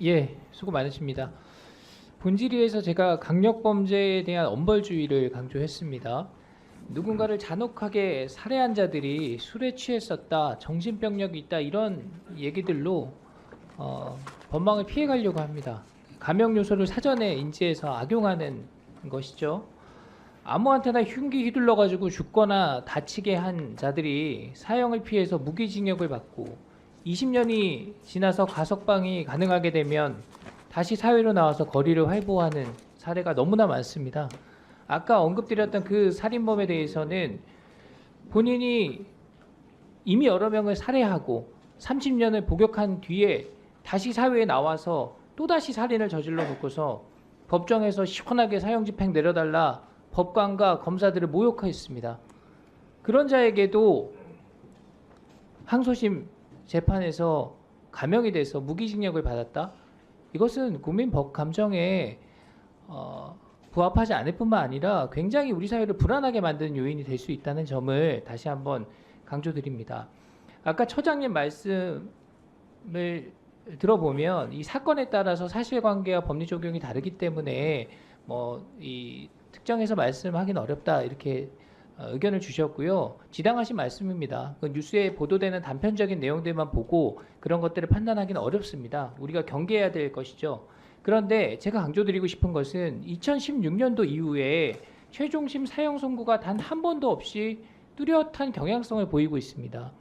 예, 수고 많으십니다. 본질의에서 제가 강력범죄에 대한 엄벌주의를 강조했습니다. 누군가를 잔혹하게 살해한 자들이 술에 취했었다, 정신병력이 있다 이런 얘기들로 법망을 피해가려고 합니다. 감형 요소를 사전에 인지해서 악용하는 것이죠. 아무한테나 흉기 휘둘러가지고 죽거나 다치게 한 자들이 사형을 피해서 무기징역을 받고 20년이 지나서 가석방이 가능하게 되면 다시 사회로 나와서 거리를 활보하는 사례가 너무나 많습니다. 아까 언급드렸던 그 살인범에 대해서는 본인이 이미 여러 명을 살해하고 30년을 복역한 뒤에 다시 사회에 나와서 또다시 살인을 저질러 놓고서 법정에서 시원하게 사형 집행 내려달라 법관과 검사들을 모욕했습니다. 그런 자에게도 항소심 재판에서 감형이 돼서 무기징역을 받았다? 이것은 국민 법 감정에 부합하지 않을 뿐만 아니라 굉장히 우리 사회를 불안하게 만드는 요인이 될 수 있다는 점을 다시 한번 강조드립니다. 아까 처장님 말씀을 들어보면 이 사건에 따라서 사실관계와 법리 적용이 다르기 때문에 이 특정해서 말씀하기는 어렵다 이렇게 의견을 주셨고요. 지당하신 말씀입니다. 그 뉴스에 보도되는 단편적인 내용들만 보고 그런 것들을 판단하기는 어렵습니다. 우리가 경계해야 될 것이죠. 그런데 제가 강조드리고 싶은 것은 2016년도 이후에 최종심 사형 선고가 단 한 번도 없이 뚜렷한 경향성을 보이고 있습니다.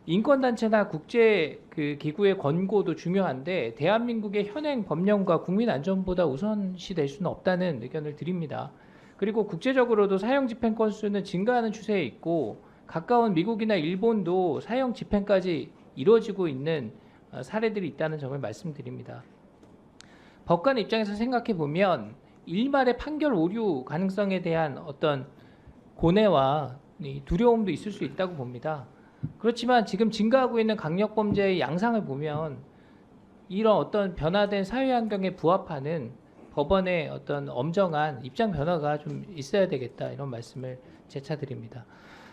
인권단체나 국제 기구의 권고도 중요한데 대한민국의 현행 법령과 국민안전보다 우선시될 수는 없다는 의견을 드립니다. 그리고 국제적으로도 사형 집행 건수는 증가하는 추세에 있고 가까운 미국이나 일본도 사형 집행까지 이루어지고 있는 사례들이 있다는 점을 말씀드립니다. 법관 입장에서 생각해 보면 일말의 판결 오류 가능성에 대한 어떤 고뇌와 두려움도 있을 수 있다고 봅니다. 그렇지만 지금 증가하고 있는 강력범죄의 양상을 보면 이런 어떤 변화된 사회 환경에 부합하는 법원의 어떤 엄정한 입장 변화가 좀 있어야 되겠다 이런 말씀을 재차드립니다.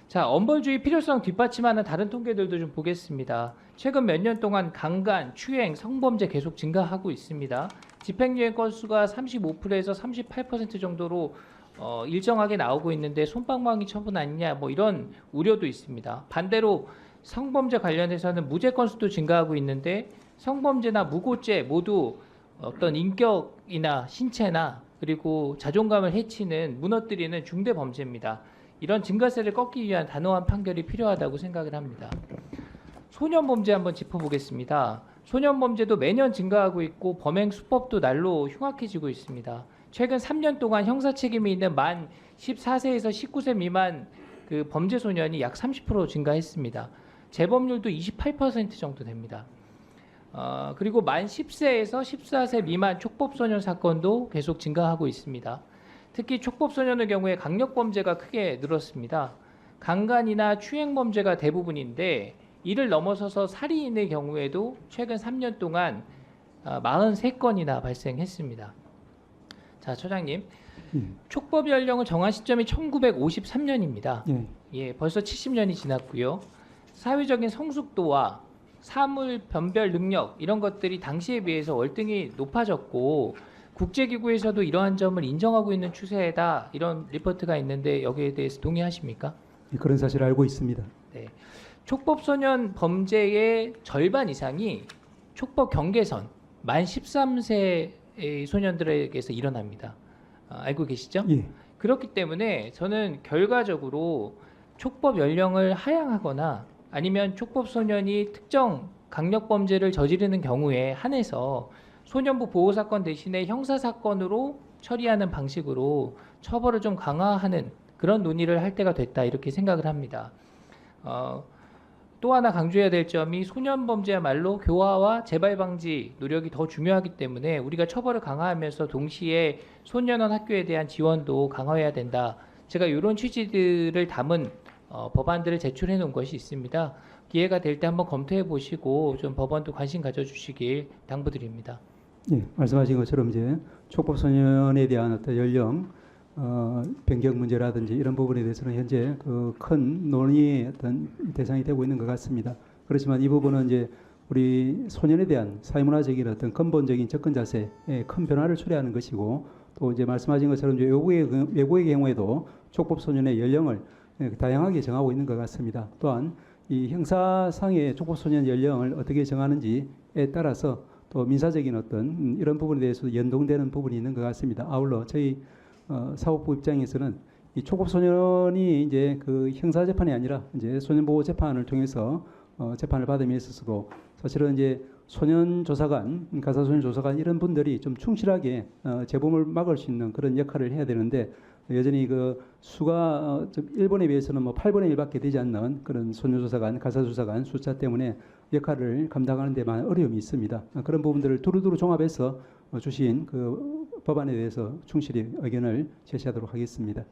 자, 엄벌주의 필요성 뒷받침하는 다른 통계들도 좀 보겠습니다. 최근 몇 년 동안 강간, 추행, 성범죄 계속 증가하고 있습니다. 집행유예 건수가 35%에서 38% 정도로 일정하게 나오고 있는데 솜방망이 처분 아니냐 이런 우려도 있습니다. 반대로 성범죄 관련해서는 무죄 건수도 증가하고 있는데 성범죄나 무고죄 모두 어떤 인격이나 신체나 그리고 자존감을 해치는 무너뜨리는 중대 범죄입니다. 이런 증가세를 꺾기 위한 단호한 판결이 필요하다고 생각을 합니다. 소년범죄 한번 짚어보겠습니다. 소년범죄도 매년 증가하고 있고 범행 수법도 날로 흉악해지고 있습니다. 최근 3년 동안 형사책임이 있는 만 14세에서 19세 미만 그 범죄 소년이 약 30% 증가했습니다. 재범률도 28% 정도 됩니다. 그리고 만 10세에서 14세 미만 촉법소년 사건도 계속 증가하고 있습니다. 특히 촉법소년의 경우에 강력범죄가 크게 늘었습니다. 강간이나 추행범죄가 대부분인데 이를 넘어서서 살인의 경우에도 최근 3년 동안 43건이나 발생했습니다. 자, 처장님. 촉법 연령을 정한 시점이 1953년입니다. 예, 벌써 70년이 지났고요. 사회적인 성숙도와 사물 변별 능력 이런 것들이 당시에 비해서 월등히 높아졌고 국제기구에서도 이러한 점을 인정하고 있는 추세다 이런 리포트가 있는데 여기에 대해서 동의하십니까? 그런 사실을 알고 있습니다. 네. 촉법소년 범죄의 절반 이상이 촉법 경계선 만 13세의 소년들에게서 일어납니다. 알고 계시죠? 예. 그렇기 때문에 저는 결과적으로 촉법 연령을 하향하거나 아니면 촉법소년이 특정 강력범죄를 저지르는 경우에 한해서 소년부 보호사건 대신에 형사사건으로 처리하는 방식으로 처벌을 좀 강화하는 그런 논의를 할 때가 됐다 이렇게 생각을 합니다. 또 하나 강조해야 될 점이 소년범죄야말로 교화와 재발 방지 노력이 더 중요하기 때문에 우리가 처벌을 강화하면서 동시에 소년원 학교에 대한 지원도 강화해야 된다. 제가 이런 취지들을 담은 법안들을 제출해 놓은 것이 있습니다. 기회가 될 때 한번 검토해 보시고 좀 법원도 관심 가져주시길 당부드립니다. 예, 말씀하신 것처럼 이제 촉법 소년에 대한 어떤 연령 변경 문제라든지 이런 부분에 대해서는 현재 그 큰 논의의 어떤 대상이 되고 있는 것 같습니다. 그렇지만 이 부분은 이제 우리 소년에 대한 사회문화적인 어떤 근본적인 접근 자세에 큰 변화를 초래하는 것이고, 또 이제 말씀하신 것처럼 이제 외국의 경우에도 촉법 소년의 연령을 다양하게 정하고 있는 것 같습니다. 또한 이 형사상의 촉법 소년 연령을 어떻게 정하는지에 따라서 또 민사적인 어떤 이런 부분에 대해서 연동되는 부분이 있는 것 같습니다. 아울러 저희 사법부 입장에서는 이 촉법 소년이 이제 그 형사 재판이 아니라 이제 소년보호 재판을 통해서 재판을 받음에 있어서도 사실은 이제 소년 조사관, 가사소년 조사관 이런 분들이 좀 충실하게 재범을 막을 수 있는 그런 역할을 해야 되는데, 여전히 그 수가 일본에 비해서는 뭐 8분의 1밖에 되지 않는 그런 소년조사관, 가사조사관 숫자 때문에 역할을 감당하는 데 많은 어려움이 있습니다. 그런 부분들을 두루두루 종합해서 주신 그 법안에 대해서 충실히 의견을 제시하도록 하겠습니다.